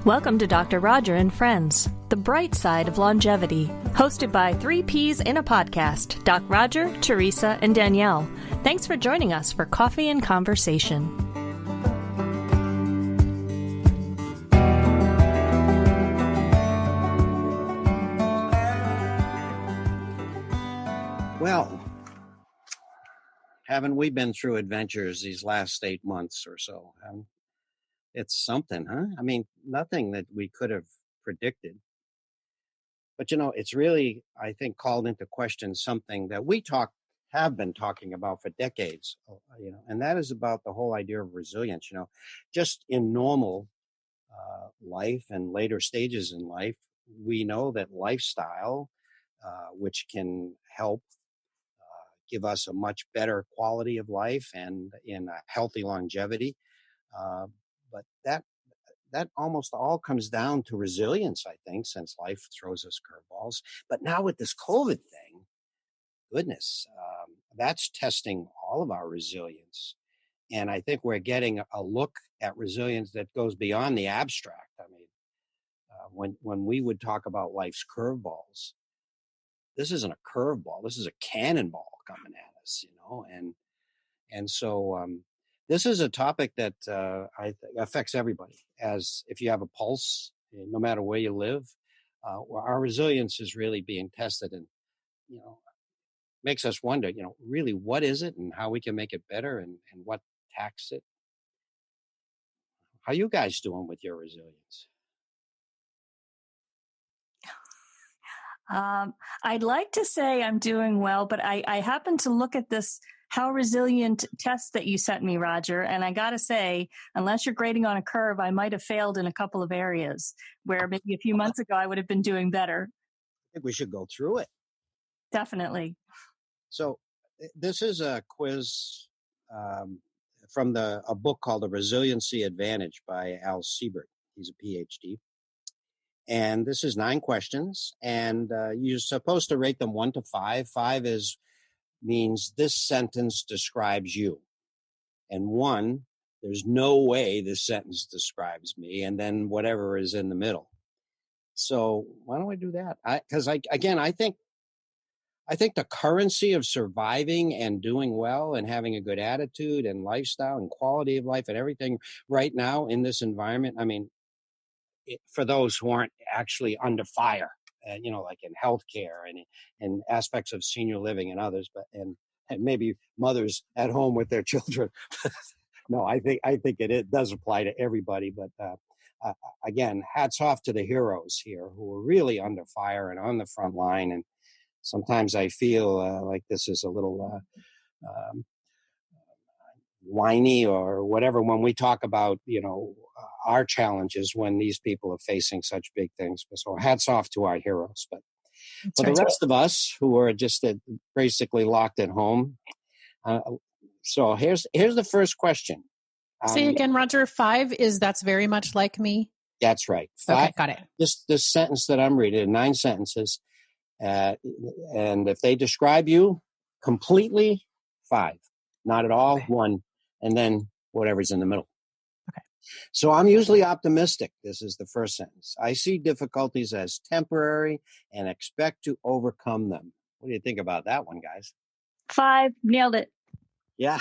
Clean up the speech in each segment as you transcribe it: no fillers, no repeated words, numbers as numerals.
Welcome to Dr. Roger and Friends, the bright side of longevity, hosted by three Ps in a podcast, Doc Roger, Teresa, and Danielle. Thanks for joining us for coffee and conversation. Well, haven't we been through adventures these last 8 months or so? It's something, huh? I mean, nothing that we could have predicted. But, it's really, I think, called into question something that we have been talking about for decades, and that is about the whole idea of resilience. Just in normal life and later stages in life, we know that lifestyle, which can help give us a much better quality of life and in a healthy longevity. But that almost all comes down to resilience, I think, since life throws us curveballs. But now with this COVID thing, goodness, that's testing all of our resilience. And I think we're getting a look at resilience that goes beyond the abstract. I mean, when we would talk about life's curveballs, this isn't a curveball. This is a cannonball coming at us, and so this is a topic that affects everybody. As if you have a pulse, no matter where you live, our resilience is really being tested, and makes us wonder, really what is it, and how we can make it better, and what tax it. How you guys doing with your resilience? I'd like to say I'm doing well, but I happened to look at this How Resilient test that you sent me, Roger, and I got to say, unless you're grading on a curve, I might have failed in a couple of areas where maybe a few months ago I would have been doing better. I think we should go through it. Definitely. So this is a quiz from a book called The Resiliency Advantage by Al Siebert. He's a PhD. And this is 9 questions, and you're supposed to rate them 1 to 5. 5 means this sentence describes you. And 1, there's no way this sentence describes me, and then whatever is in the middle. So why don't we do that? Because I think the currency of surviving and doing well and having a good attitude and lifestyle and quality of life and everything right now in this environment, I mean, for those who aren't actually under fire, like in healthcare and aspects of senior living and others, and maybe mothers at home with their children. No, I think it does apply to everybody. But again, hats off to the heroes here who are really under fire and on the front line. And sometimes I feel like this is a little whiny or whatever when we talk about, our challenges when these people are facing such big things. So hats off to our heroes. But for the rest of us who are just basically locked at home. So here's the first question. Say again, Roger. 5 that's very much like me. That's right. 5, okay, got it. This sentence that I'm reading, 9 sentences. And if they describe you completely, 5, not at all, 1, and then whatever's in the middle. Okay. So I'm usually optimistic. This is the first sentence. I see difficulties as temporary and expect to overcome them. What do you think about that one, guys? 5, nailed it. Yeah.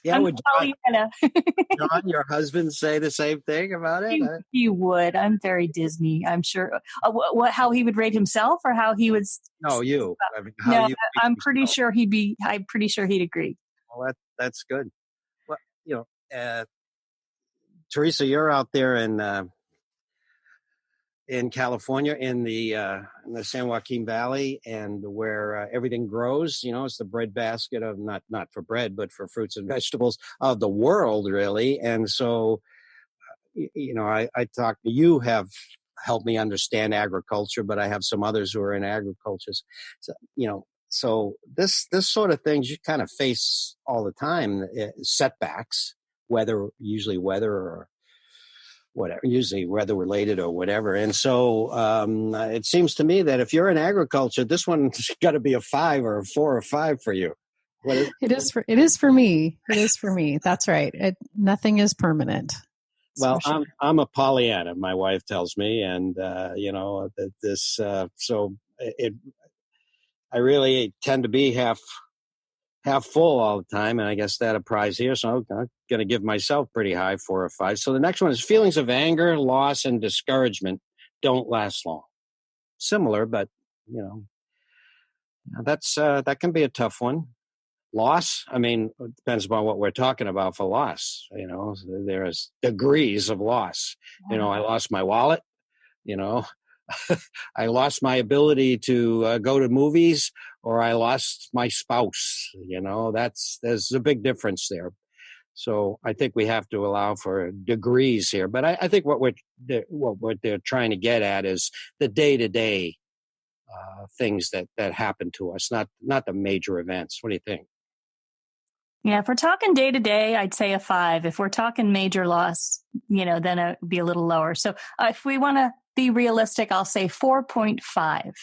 Yeah. Would John, your husband, say the same thing about it? He would. I'm very Disney, I'm sure. How he would rate himself, or how he would? No, you. I'm pretty sure he'd agree. Well, that's good. Well, Teresa, you're out there in California, in the San Joaquin Valley, and where everything grows. It's the breadbasket of not for bread, but for fruits and vegetables of the world, really. And so, I talk. You have helped me understand agriculture, but I have some others who are in agriculture. So this sort of things you kind of face all the time. Setbacks, usually weather or whatever, usually weather related or whatever. And so it seems to me that if you're in agriculture, this one's got to be a 5 or a 4 or 5 for you. It is for me. It is for me. That's right. Nothing is permanent. Well, for sure. I'm a Pollyanna, my wife tells me, and this so it I really tend to be half full all the time, and I guess that applies here. So I'm going to give myself pretty high 4 or 5. So the next one is feelings of anger, loss, and discouragement don't last long. Similar, but you know that can be a tough one. Loss, I mean, it depends upon what we're talking about for loss. There's degrees of loss. I lost my wallet. You know, I lost my ability to go to movies, or I lost my spouse. There's a big difference there. So I think we have to allow for degrees here. But I think what they're trying to get at is the day-to-day things that happen to us, not the major events. What do you think? Yeah, if we're talking day to day, I'd say a 5. If we're talking major loss, then it would be a little lower. So if we want to be realistic, I'll say 4.5.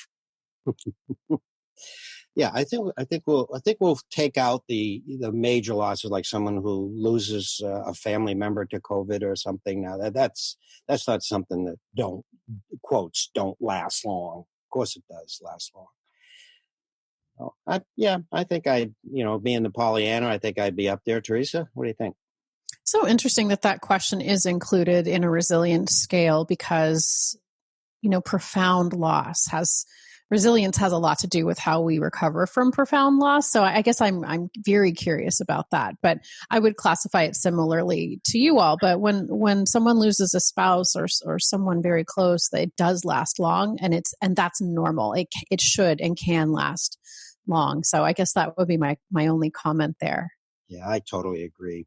Yeah, I think we'll take out the major losses, like someone who loses a family member to COVID or something. Now that's not something that don't last long. Of course, it does last long. I think being the Pollyanna, I think I'd be up there. Teresa, what do you think? So interesting that question is included in a resilience scale because, profound loss resilience has a lot to do with how we recover from profound loss. So I guess I'm very curious about that, but I would classify it similarly to you all. But when someone loses a spouse or someone very close, it does last long, and that's normal. It should and can last long. So I guess that would be my only comment there. Yeah, I totally agree.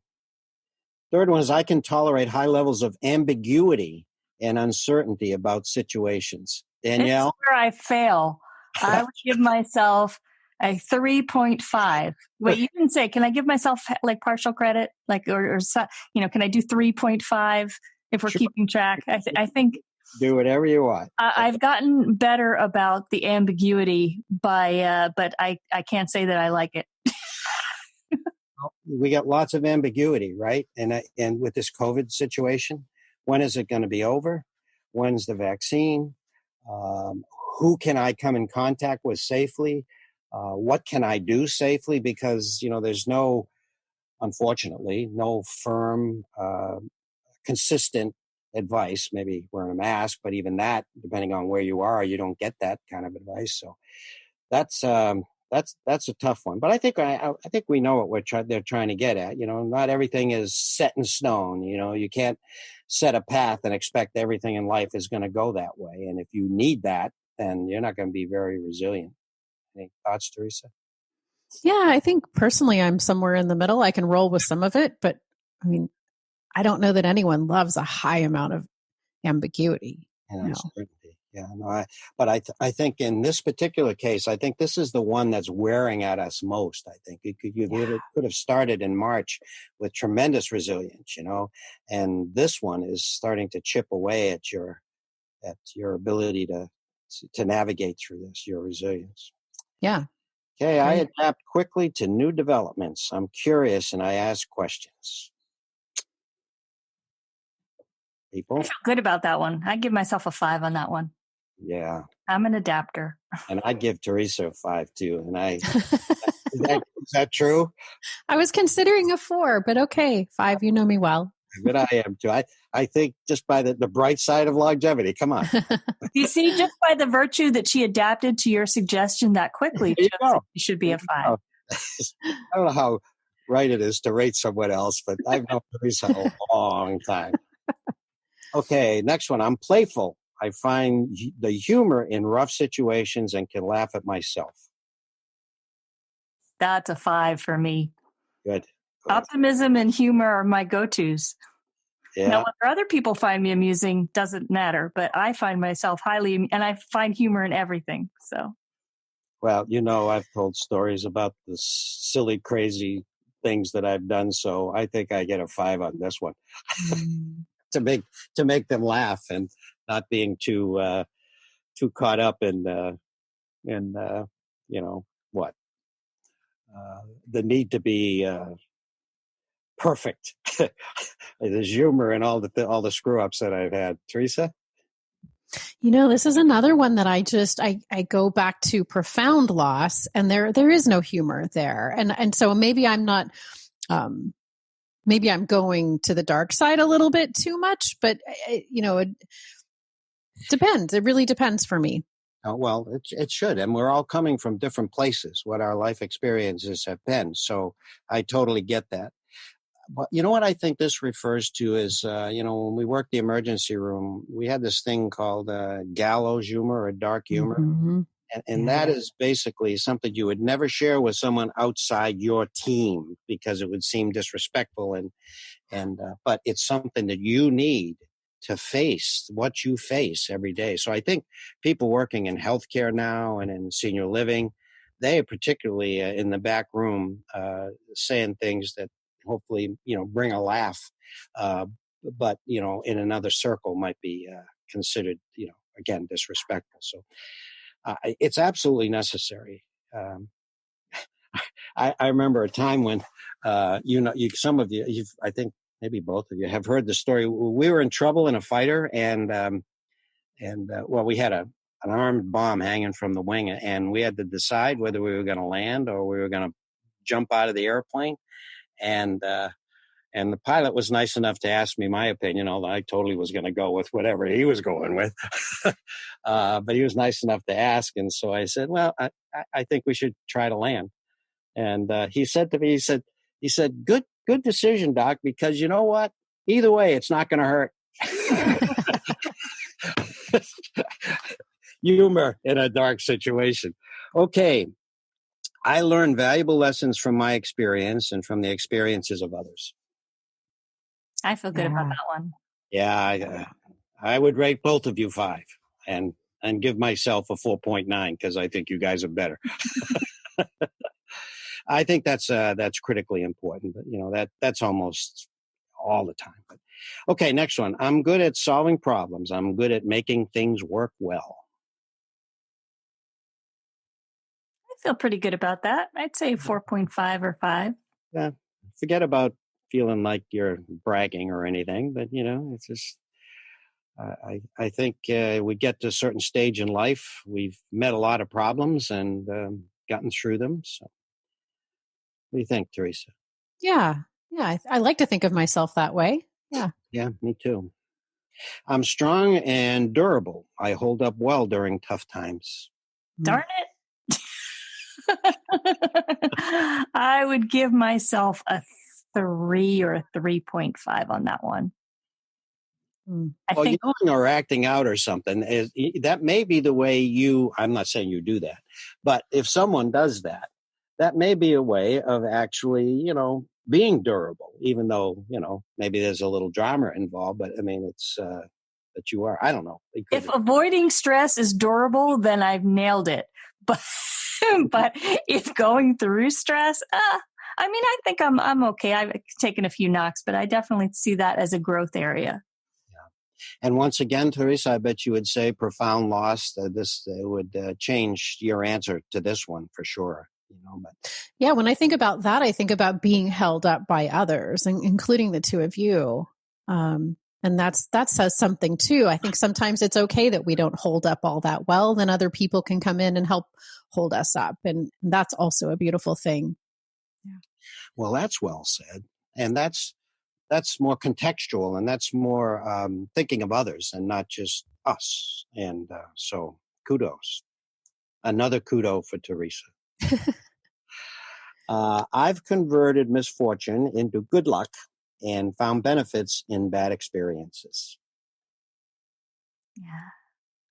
Third one is I can tolerate high levels of ambiguity and uncertainty about situations. Danielle? This is where I fail. I would give myself a 3.5. Wait, you didn't say, can I give myself like partial credit? Can I do 3.5 if we're keeping track? I think do whatever you want. I've gotten better about the ambiguity but I can't say that I like it. We got lots of ambiguity, right? And with this COVID situation, when is it going to be over? When's the vaccine? Who can I come in contact with safely? What can I do safely? Because, there's unfortunately, no firm, consistent advice. Maybe wearing a mask, but even that, depending on where you are, you don't get that kind of advice. So that's a tough one. But I think we know what they're trying to get at. Not everything is set in stone. You can't set a path and expect everything in life is going to go that way. And if you need that, then you're not going to be very resilient. Any thoughts, Teresa? Yeah, I think personally I'm somewhere in the middle. I can roll with some of it, but I mean, I don't know that anyone loves a high amount of ambiguity. Uncertainty. Yeah, no, I think in this particular case, I think this is the one that's wearing at us most. I think you could have started in March with tremendous resilience, and this one is starting to chip away at your ability to navigate through this, your resilience. Yeah. Okay, I adapt quickly to new developments. I'm curious and I ask questions. People? I feel good about that one. I'd give myself a 5 on that one. Yeah. I'm an adapter. And I'd give Teresa a 5 too. And is that true? I was considering a 4, but okay, 5, you know me well. But I am too. I think just by the bright side of longevity. Come on. You see, just by the virtue that she adapted to your suggestion that quickly, you should be a 5. I don't know how right it is to rate someone else, but I've known Teresa a long time. Okay, next one. I'm playful. I find the humor in rough situations and can laugh at myself. That's a 5 for me. Good. Optimism and humor are my go-tos. Yeah. Now, whether other people find me amusing doesn't matter, but I find myself and I find humor in everything. So. Well, I've told stories about the silly, crazy things that I've done, so I think I get a 5 on this one. to make them laugh and not being too caught up in the need to be perfect. There's humor in all the screw ups that I've had. Teresa? This is another one that I go back to profound loss, and there is no humor there. And so maybe I'm not, maybe I'm going to the dark side a little bit too much, but it depends. It really depends for me. Well, it should. And we're all coming from different places, what our life experiences have been. So I totally get that. But you know what I think this refers to is, when we worked the emergency room, we had this thing called gallows humor or dark humor. Mm-hmm. And that is basically something you would never share with someone outside your team because it would seem disrespectful. But it's something that you need to face what you face every day. So I think people working in healthcare now and in senior living, they are particularly in the back room saying things that hopefully, bring a laugh. But, in another circle might be considered, again, disrespectful. So it's absolutely necessary. I remember a time when, some of you, I think maybe both of you have heard the story. We were in trouble in a fighter, and we had an armed bomb hanging from the wing, and we had to decide whether we were going to land or we were going to jump out of the airplane. And the pilot was nice enough to ask me my opinion, although I totally was going to go with whatever he was going with. But he was nice enough to ask, and so I said, "Well, I think we should try to land." And he said to me, he said, good decision, Doc, because you know what? Either way, it's not going to hurt. Humor in a dark situation. Okay. I learned valuable lessons from my experience and from the experiences of others. I feel good about that one. Yeah, I would rate both of you 5 and give myself a 4.9 because I think you guys are better. I think that's critically important, but that's almost all the time. But okay, next one. I'm good at solving problems. I'm good at making things work well. I feel pretty good about that. I'd say 4.5 or 5. Yeah, forget about feeling like you're bragging or anything, but it's just. I think we get to a certain stage in life. We've met a lot of problems and gotten through them. So, what do you think, Teresa? Yeah. I like to think of myself that way. Yeah. Yeah, me too. I'm strong and durable. I hold up well during tough times. Darn it. I would give myself a 3 or a 3.5 on that one. I think yelling or acting out or something that may be the way I'm not saying you do that, but if someone does that, that may be a way of actually, being durable, even though, maybe there's a little drama involved, but I mean, it's, that you are, I don't know. If avoiding stress is durable, then I've nailed it. But, but if going through stress, I think I'm okay. I've taken a few knocks, but I definitely see that as a growth area. And once again, Teresa, I bet you would say profound loss. This would change your answer to this one for sure. But. Yeah, when I think about that, I think about being held up by others, including the two of you. And that says something too. I think sometimes it's okay that we don't hold up all that well. Then other people can come in and help hold us up. And that's also a beautiful thing. Yeah. Well, that's well said. And that's more contextual, and that's more thinking of others and not just us. And so kudos. Another kudo for Teresa. I've converted misfortune into good luck and found benefits in bad experiences. Yeah.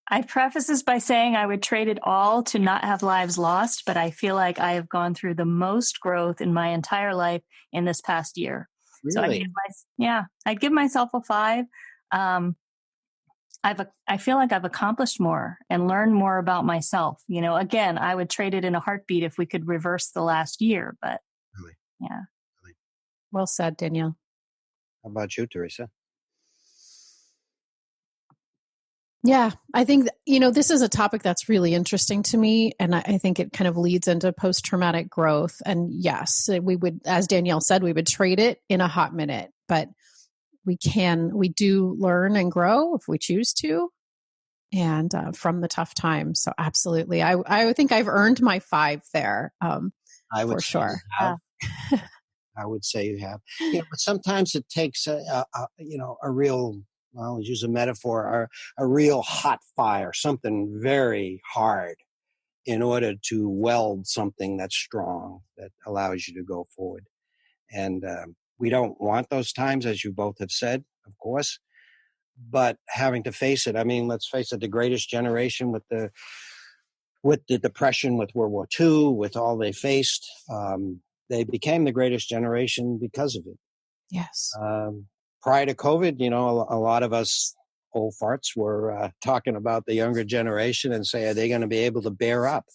I preface this by saying I would trade it all to not have lives lost, but I feel like I have gone through the most growth in my entire life in this past year. Really? So I'd give myself a 5. I feel like I've accomplished more and learned more about myself. Again, I would trade it in a heartbeat if we could reverse the last year, but really? Yeah. Really? Well said, Danielle. How about you, Teresa? Yeah, I think, this is a topic that's really interesting to me. And I think it kind of leads into post-traumatic growth. And yes, we would, as Danielle said, we would trade it in a hot minute, but we do learn and grow if we choose to, and from the tough times. So absolutely. I think I've earned my 5 there, I would for say you sure. have. I would say you have. But sometimes it takes a real, well, I'll use a metaphor, a real hot fire, something very hard, in order to weld something that's strong, that allows you to go forward. And we don't want those times, as you both have said, of course, but having to face it. I mean, let's face it, the greatest generation with the Depression, with World War II, with all they faced, they became the greatest generation because of it. Yes. Prior to COVID, a lot of us old farts were talking about the younger generation and say, are they going to be able to bear up?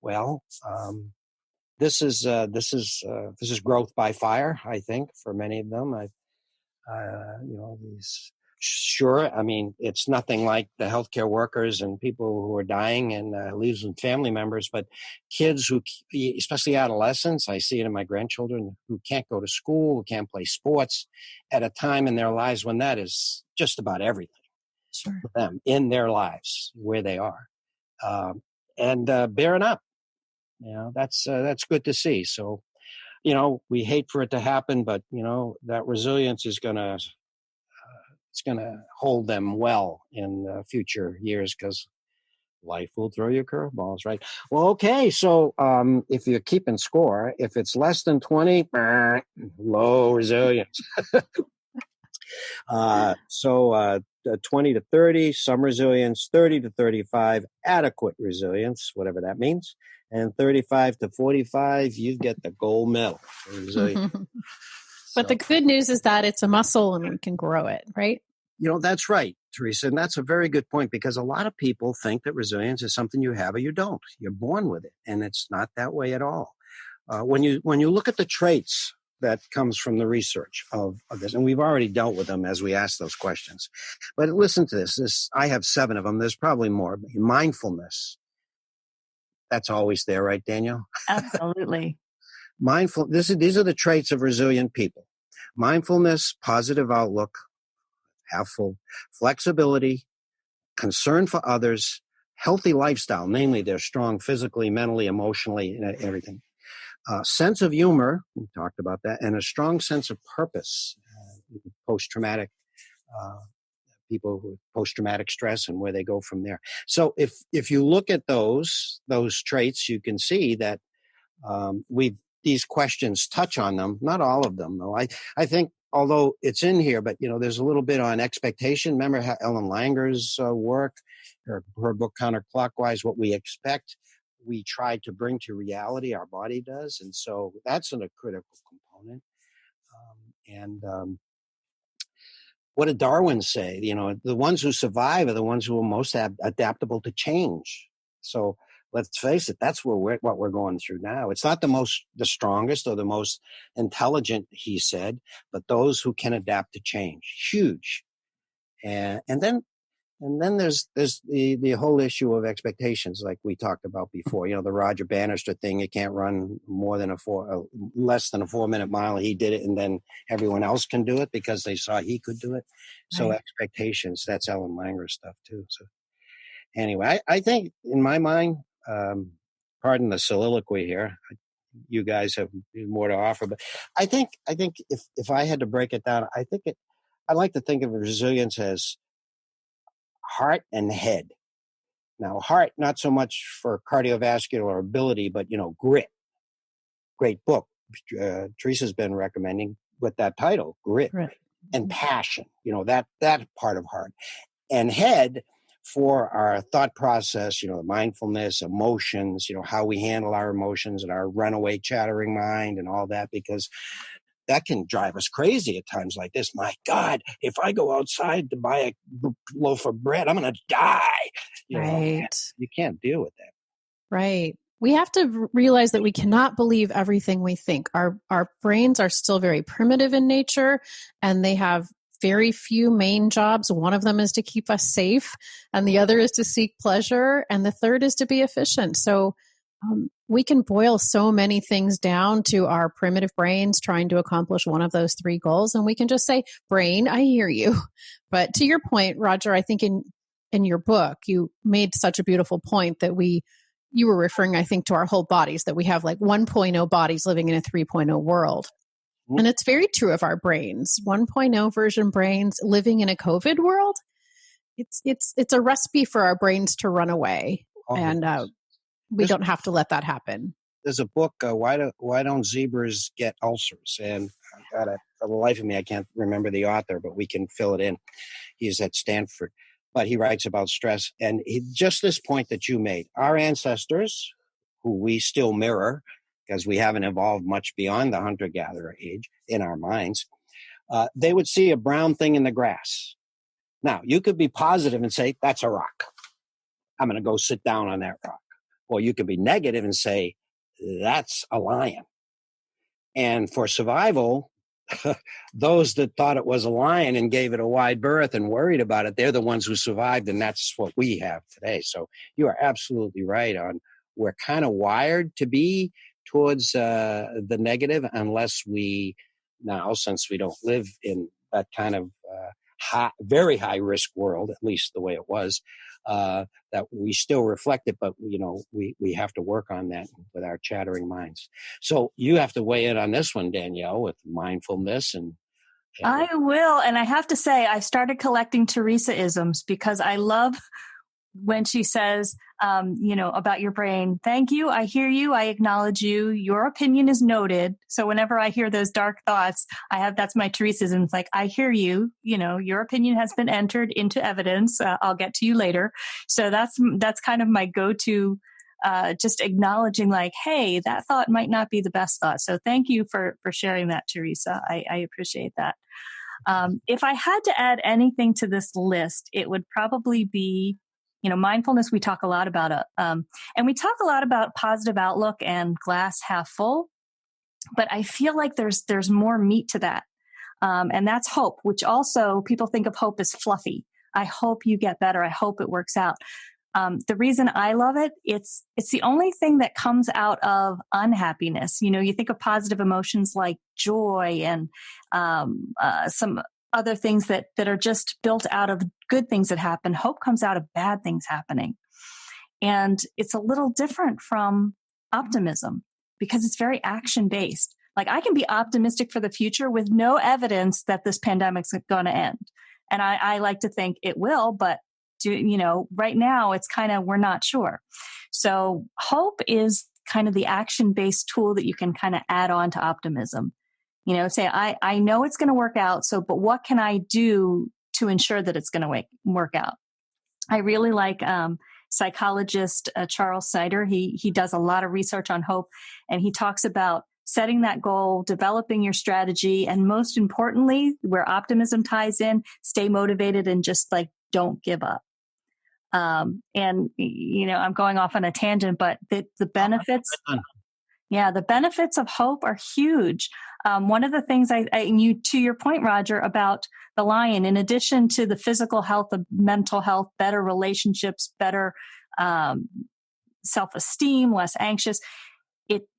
Well, this is growth by fire, I think, for many of them. Sure, I mean, it's nothing like the healthcare workers and people who are dying and losing family members, but kids who, especially adolescents, I see it in my grandchildren, who can't go to school, who can't play sports at a time in their lives when that is just about everything for them in their lives, where they are, and bearing up. That's good to see. So, we hate for it to happen, but that resilience is it's going to hold them well in future years, because life will throw you curveballs, right? Well, okay. So if you're keeping score, if it's less than 20, low resilience. 20 to 30, some resilience, 30 to 35, adequate resilience, whatever that means. And 35 to 45, you get the gold medal for resilience. But the good news is that it's a muscle and we can grow it, right? That's right, Teresa. And that's a very good point, because a lot of people think that resilience is something you have or you don't. You're born with it. And it's not that way at all. When you look at the traits that comes from the research of this, and we've already dealt with them as we ask those questions. But listen to this. I have 7 of them. There's probably more. Mindfulness. That's always there, right, Danielle? Absolutely. These are the traits of resilient people. Mindfulness, positive outlook, half full, flexibility, concern for others, healthy lifestyle, namely they're strong physically, mentally, emotionally, and everything. Sense of humor, we talked about that, and a strong sense of purpose. Post-traumatic people with post-traumatic stress and where they go from there. So if you look at those traits, you can see that these questions touch on them. Not all of them, though. I think, although it's in here, but there's a little bit on expectation. Remember how Ellen Langer's work, her book Counterclockwise, what we expect, we try to bring to reality. Our body does, and so that's a critical component. What did Darwin say? The ones who survive are the ones who are most adaptable to change. So let's face it, that's what we're going through now. It's not the strongest or the most intelligent, he said, but those who can adapt to change. Huge. And then there's the whole issue of expectations, like we talked about before. The Roger Bannister thing. You can't run less than a 4-minute mile. He did it, and then everyone else can do it because they saw he could do it. Right. So expectations. That's Ellen Langer stuff too. So anyway, I think in my mind, pardon the soliloquy here, you guys have more to offer, but I think if I had to break it down, I like to think of resilience as heart and head. Now, heart, not so much for cardiovascular ability, but, grit. Great book. Teresa's been recommending with that title, Grit. And passion, that part of heart. And head for our thought process, mindfulness, emotions, how we handle our emotions and our runaway chattering mind and all that, because that can drive us crazy at times like this. My God, if I go outside to buy a loaf of bread, I'm going to die. Right. You can't deal with that. Right. We have to realize that we cannot believe everything we think. Our brains are still very primitive in nature, and they have very few main jobs. One of them is to keep us safe, and the other is to seek pleasure, and the third is to be efficient. So we can boil so many things down to our primitive brains trying to accomplish one of those three goals. And we can just say, brain, I hear you. But to your point, Roger, I think in your book, you made such a beautiful point that you were referring, I think, to our whole bodies, that we have like 1.0 bodies living in a 3.0 world. And it's very true of our brains. 1.0 version brains living in a COVID world. It's a recipe for our brains to run away. And we don't have to let that happen. There's a book, Why Don't Zebras Get Ulcers? And for the life of me, I can't remember the author, but we can fill it in. He's at Stanford, but he writes about stress. And just this point that you made, our ancestors, who we still mirror, because we haven't evolved much beyond the hunter-gatherer age in our minds, they would see a brown thing in the grass. Now, you could be positive and say, that's a rock. I'm going to go sit down on that rock. Or you could be negative and say, that's a lion. And for survival, those that thought it was a lion and gave it a wide berth and worried about it, they're the ones who survived, and that's what we have today. So you are absolutely right on, we're kind of wired to be towards the negative, unless we now, since we don't live in that kind of very high risk world, at least the way it was, that we still reflect it, but we have to work on that with our chattering minds. So you have to weigh in on this one, Danielle, with mindfulness and I will. And I have to say, I started collecting Teresa-isms because I love when she says, about your brain, thank you, I hear you, I acknowledge you, your opinion is noted. So whenever I hear those dark thoughts, that's my Teresa-ism. It's like, I hear you, your opinion has been entered into evidence. I'll get to you later. So that's kind of my go-to, just acknowledging like, hey, that thought might not be the best thought. So thank you for sharing that, Teresa. I appreciate that. If I had to add anything to this list, it would probably be, mindfulness. We talk a lot about it. And we talk a lot about positive outlook and glass half full, but I feel like there's more meat to that. And that's hope, which also people think of hope as fluffy. I hope you get better. I hope it works out. The reason I love it, it's the only thing that comes out of unhappiness. You think of positive emotions like joy and some other things that are just built out of good things that happen. Hope comes out of bad things happening. And it's a little different from optimism because it's very action-based. Like I can be optimistic for the future with no evidence that this pandemic's going to end. And I like to think it will, but right now it's kind of, we're not sure. So hope is kind of the action-based tool that you can kind of add on to optimism. Say, I know it's going to work out. But what can I do to ensure that it's going to work out? I really like psychologist Charles Snyder. He does a lot of research on hope, and he talks about setting that goal, developing your strategy, and most importantly, where optimism ties in, stay motivated and just like don't give up. I'm going off on a tangent, but the benefits. Yeah, the benefits of hope are huge. One of the things to your point, Roger, about the lion, in addition to the physical health, the mental health, better relationships, better self-esteem, less anxious,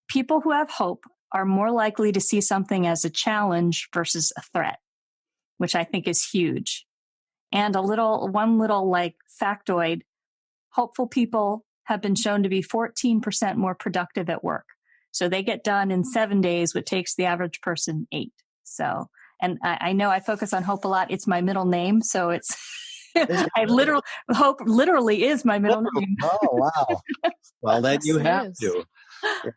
people who have hope are more likely to see something as a challenge versus a threat, which I think is huge. And one little like factoid, hopeful people have been shown to be 14% more productive at work. So they get done in 7 days, what takes the average person 8. So, and I know I focus on hope a lot. It's my middle name. So it's, hope literally is my middle name. Oh, wow. Well, then you have to. Yeah.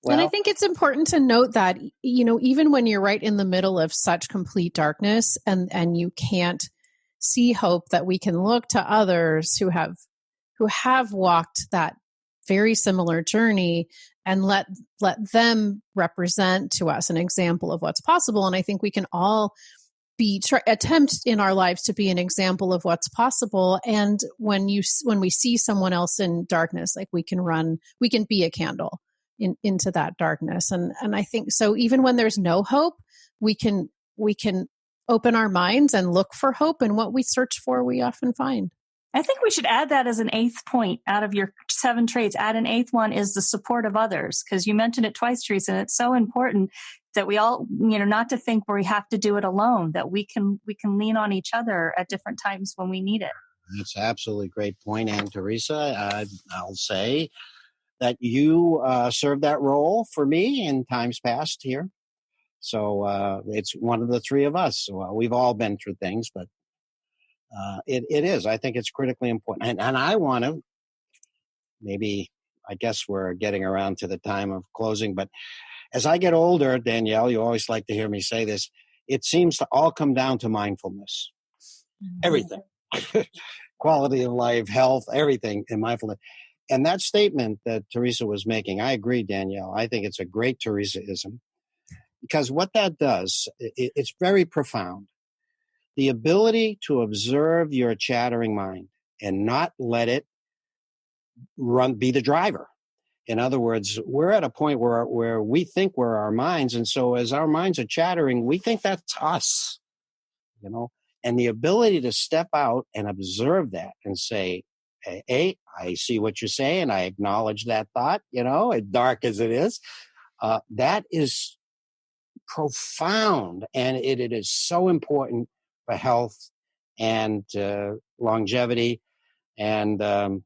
Well, and I think it's important to note that, even when you're right in the middle of such complete darkness and you can't see hope, that we can look to others who have walked that very similar journey and let them represent to us an example of what's possible. And I think we can all attempt in our lives to be an example of what's possible. And when we see someone else in darkness, like we can be a candle into that darkness. And I think so even when there's no hope, we can open our minds and look for hope, and what we search for, we often find. I think we should add that as an 8th point out of your 7 traits. Add an 8th one is the support of others, because you mentioned it twice, Teresa, and it's so important that we all, not to think we have to do it alone, that we can lean on each other at different times when we need it. That's absolutely great point, and Teresa, I'll say that you served that role for me in times past here. So it's one of the 3 of us. Well, we've all been through things, but it is. I think it's critically important. And I want to, I guess we're getting around to the time of closing, but as I get older, Danielle, you always like to hear me say this, it seems to all come down to mindfulness. Mm-hmm. Everything. Quality of life, health, everything in mindfulness. And that statement that Teresa was making, I agree, Danielle. I think it's a great Teresaism, because what that does, it's very profound. The ability to observe your chattering mind and not let it be the driver. In other words, we're at a point where we think we're our minds. And so as our minds are chattering, we think that's us, and the ability to step out and observe that and say, hey, I see what you're saying. I acknowledge that thought, as dark as it is. That is profound. And it is so important for health and longevity and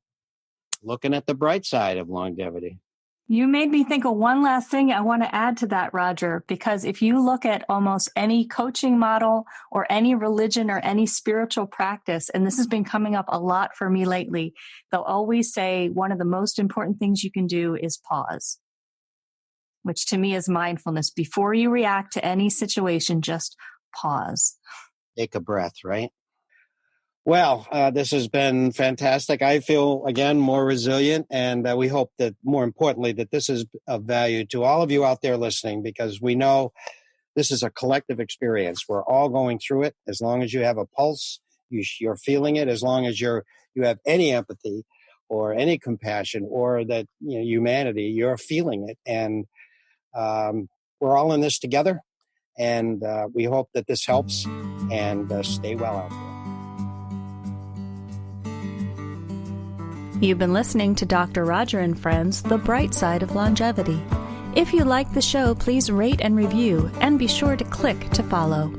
looking at the bright side of longevity. You made me think of one last thing I want to add to that, Roger, because if you look at almost any coaching model or any religion or any spiritual practice, and this has been coming up a lot for me lately, they'll always say one of the most important things you can do is pause, which to me is mindfulness. Before you react to any situation, just pause. Take a breath, right? Well, this has been fantastic. I feel, again, more resilient, and we hope that, more importantly, that this is of value to all of you out there listening, because we know this is a collective experience. We're all going through it. As long as you have a pulse, you're feeling it. As long as you have any empathy or any compassion or that humanity, you're feeling it. And we're all in this together, and we hope that this helps, and stay well out there. You've been listening to Dr. Roger and Friends, The Bright Side of Longevity. If you like the show, please rate and review, and be sure to click to follow.